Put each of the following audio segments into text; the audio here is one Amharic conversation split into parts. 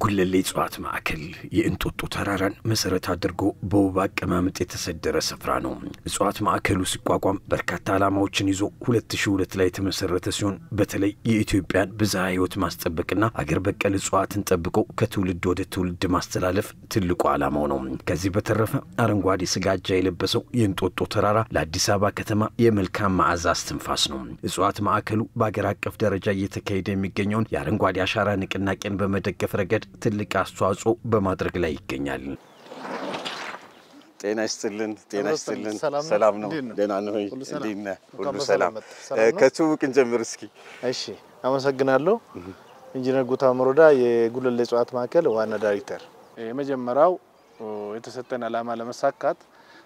ጉለሌ እጽዋት ማዕከል የእንጦጦ ተራራን መሰረት አድርጎ በውብ አቀማመጥ የተሰደረ ስፍራ ነው። እጽዋት ማዕከሉ ሲቋቋም በርካታ ዓላማዎችን ይዞ 2002 ላይ የተመሰረተ ሲሆን በተለይ የኢትዮጵያን ብዝሃ ሕይወት ማስጠበቅና አገር በቀል እጽዋትን ጠብቆ ከትውልድ ወደ ትውልድ ማስተላለፍ ትልቁ ዓላማው ነው። ከዚህ በተረፈ አረንጓዴ ስጋጃ የለበሰው የእንጦጦ ተራራ ለአዲስ አበባ ከተማ የመልካም መዓዛ እስትንፋስ ነው። እጽዋት ማዕከሉ በአገር አቀፍ ደረጃ እየተካሄደ የሚገኘውን የአረንጓዴ አሻራ ንቅናቄን በመደገፍ ረገድ ትልቅ አስተዋጽኦ በማድረግ ላይ ይገኛል። ጤና ይስጥልን ሰላም ነው ደህና ነው ሁሉ ሰላም ከትውውቅ እንጀምር እስኪ። እሺ አመሰግናለሁ። ኢንጂነር ጉታ መሮዳ የጉለሌ እጽዋት ማዕከል ዋና ዳይሬክተር። የመጀመሪያው የተሰጠን ዓላማ ለማሳካት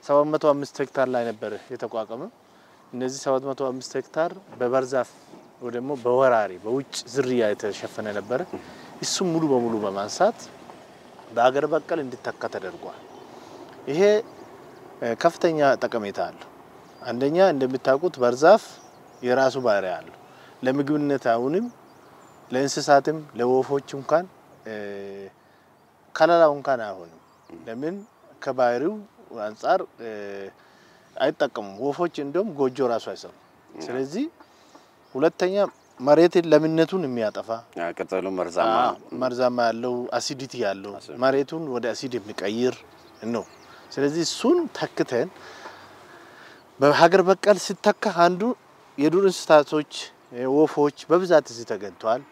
705 ሄክታር ላይ ነበር የተቋቋመው። እነዚህ 705 ሄክታር በበርዛፍ ወይ ደግሞ በወራሪ በውጭ ዝርያ የተሸፈነ ነበር። እሱ ሙሉ በሙሉ በማንሳት በአገር በቀል እንዲተካ ተደርጓል። ይሄ ከፍተኛ ጠቀሜታ አለው። አንደኛ እንደምታውቁት በርዛፍ የራሱ ባህሪ አለው። ለምግብነት አሁንም ለእንስሳትም ለወፎች እንኳን ከለላው እንኳን አይሆንም። ለምን ከባህሪው አንፃር አይጠቀሙም። ወፎች እንደውም ጎጆ ራሱ አይሰሩም። ስለዚህ ሁለተኛ መሬትን ለምነቱን የሚያጠፋ ቅጠሉ መርዛማ ያለው አሲዲቲ ያለው መሬቱን ወደ አሲድ የሚቀይር ነው። ስለዚህ እሱን ተክተን በሀገር በቀል ሲተካ አንዱ የዱር እንስሳቶች ወፎች በብዛት እዚህ ተገኝተዋል።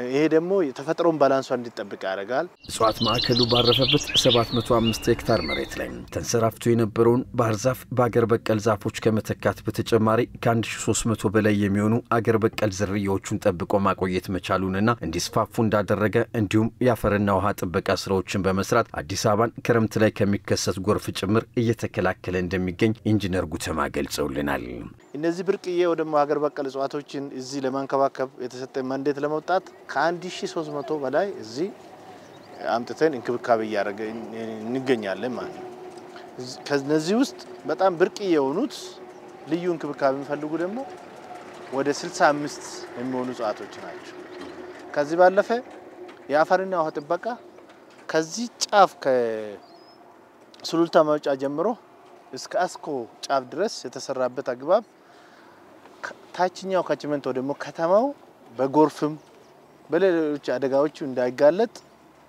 ይሄ ደግሞ የተፈጥሮን ባላንስ እንዲጠብቅ ያደርጋል። እጽዋት ማዕከሉ ባረፈበት 705 ሄክታር መሬት ላይ ተንሰራፍቶ የነበረውን ባህር ዛፍ በአገር በቀል ዛፎች ከመተካት በተጨማሪ ከ1300 በላይ የሚሆኑ አገር በቀል ዝርያዎችን ጠብቆ ማቆየት መቻሉንና እንዲስፋፉ እንዳደረገ እንዲሁም የአፈርና ውሃ ጥበቃ ስራዎችን በመስራት አዲስ አበባን ክረምት ላይ ከሚከሰት ጎርፍ ጭምር እየተከላከለ እንደሚገኝ ኢንጂነር ጉተማ ገልጸውልናል። እነዚህ ብርቅዬ ወደማ ሀገር በቀል እጽዋቶችን እዚህ ለማንከባከብ የተሰጠ ማንዴት ለመውጣት ከ1300 በላይ እዚህ አምጥተን እንክብካቤ ያደረገን እንገኛለን ማለት ነው። ከነዚህ ውስጥ በጣም ብርቅዬ የሆኑት ልዩ እንክብካቤ የሚፈልጉ ደግሞ ወደ 65 የሚሆኑ እጽዋቶች ናቸው። ከዚህ ባለፈ የአፈርና ውሃ ጥበቃ ከዚህ ጫፍ ከሱሉልታ መውጫ ጀምሮ እስከ አስኮ ጫፍ ድረስ የተሰራበት አግባብ ታችኛው ካችመንት ደግሞ ከተማው በጎርፍም በሌሎች አደጋዎች እንዳይጋለጥ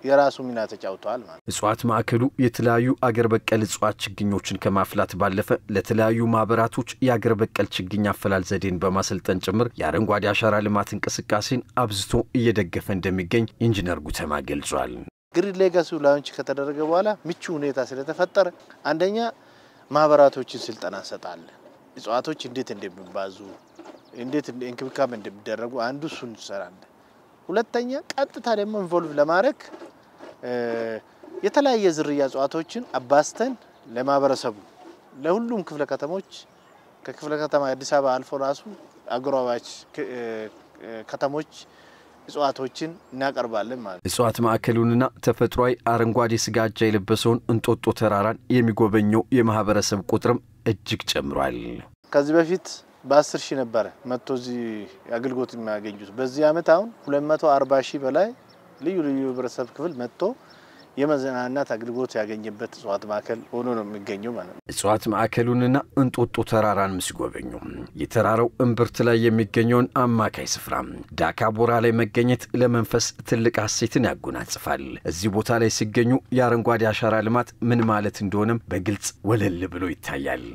የራሱ ሚና ተጫውቷል ማለት። እጽዋት ማዕከሉ የተለያዩ አገር በቀል እጽዋት ችግኞችን ከማፍላት ባለፈ ለተለያዩ ማህበራቶች የአገር በቀል ችግኝ አፈላል ዘዴን በማሰልጠን ጭምር የአረንጓዴ አሻራ ልማት እንቅስቃሴን አብዝቶ እየደገፈ እንደሚገኝ ኢንጂነር ጉተማ ገልጿል። ግሪን ሌጋሲ ላውንች ከተደረገ በኋላ ምቹ ሁኔታ ስለተፈጠረ አንደኛ ማህበራቶችን ስልጠና ሰጣለን። እጽዋቶች እንዴት እንደሚባዙ እንዴት እንክብካቤ እንደሚደረጉ አንዱ እሱን እንሰራለን። ሁለተኛ ቀጥታ ደግሞ ኢንቮልቭ ለማድረግ የተለያየ ዝርያ እጽዋቶችን አባስተን ለማህበረሰቡ ለሁሉም ክፍለ ከተሞች ከክፍለ ከተማ አዲስ አበባ አልፎ ራሱ አግሮባች ከተሞች እጽዋቶችን እናቀርባለን ማለት። እጽዋት ማዕከሉንና ተፈጥሯዊ አረንጓዴ ስጋጃ የለበሰውን እንጦጦ ተራራን የሚጎበኘው የማህበረሰብ ቁጥርም እጅግ ጨምሯል። ከዚህ በፊት በ10 ሺህ ነበር መጥቶ እዚህ አገልግሎት የሚያገኙት። በዚህ አመት አሁን 240 ሺህ በላይ ልዩ ልዩ ህብረተሰብ ክፍል መጥቶ የመዝናናት አገልግሎት ያገኘበት እጽዋት ማዕከል ሆኖ ነው የሚገኘው ማለት ነው። እጽዋት ማዕከሉንና እንጦጦ ተራራን ሲጎበኙ የተራራው እምብርት ላይ የሚገኘውን አማካይ ስፍራ ዳካቦራ ላይ መገኘት ለመንፈስ ትልቅ ሐሴትን ያጎናጽፋል። እዚህ ቦታ ላይ ሲገኙ የአረንጓዴ አሻራ ልማት ምን ማለት እንደሆነም በግልጽ ወለል ብሎ ይታያል።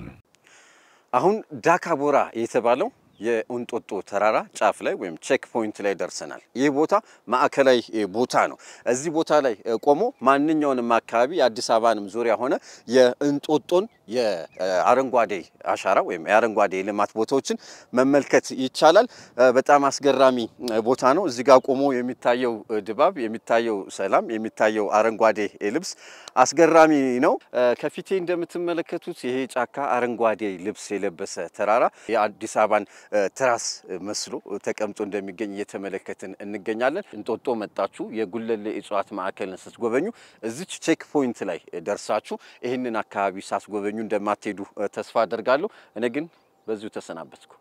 አሁን ዳካቦራ የተባለው የእንጦጦ ተራራ ጫፍ ላይ ወይም ቼክ ፖይንት ላይ ደርሰናል። ይህ ቦታ ማዕከላዊ ቦታ ነው። እዚህ ቦታ ላይ ቆሞ ማንኛውንም አካባቢ የአዲስ አበባንም ዙሪያ ሆነ የእንጦጦን የአረንጓዴ አሻራ ወይም የአረንጓዴ ልማት ቦታዎችን መመልከት ይቻላል። በጣም አስገራሚ ቦታ ነው። እዚህ ጋር ቆሞ የሚታየው ድባብ፣ የሚታየው ሰላም፣ የሚታየው አረንጓዴ ልብስ አስገራሚ ነው። ከፊቴ እንደምትመለከቱት ይሄ ጫካ አረንጓዴ ልብስ የለበሰ ተራራ የአዲስ አበባን ትራስ መስሎ ተቀምጦ እንደሚገኝ እየተመለከትን እንገኛለን። እንጦጦ መጣችሁ የጉለሌ እጽዋት ማዕከልን ስትጎበኙ እዚች ቼክ ፖይንት ላይ ደርሳችሁ ይሄንን አካባቢ ሳትጎበኙ እንደማትሄዱ ተስፋ አደርጋለሁ። እኔ ግን በዚሁ ተሰናበትኩ።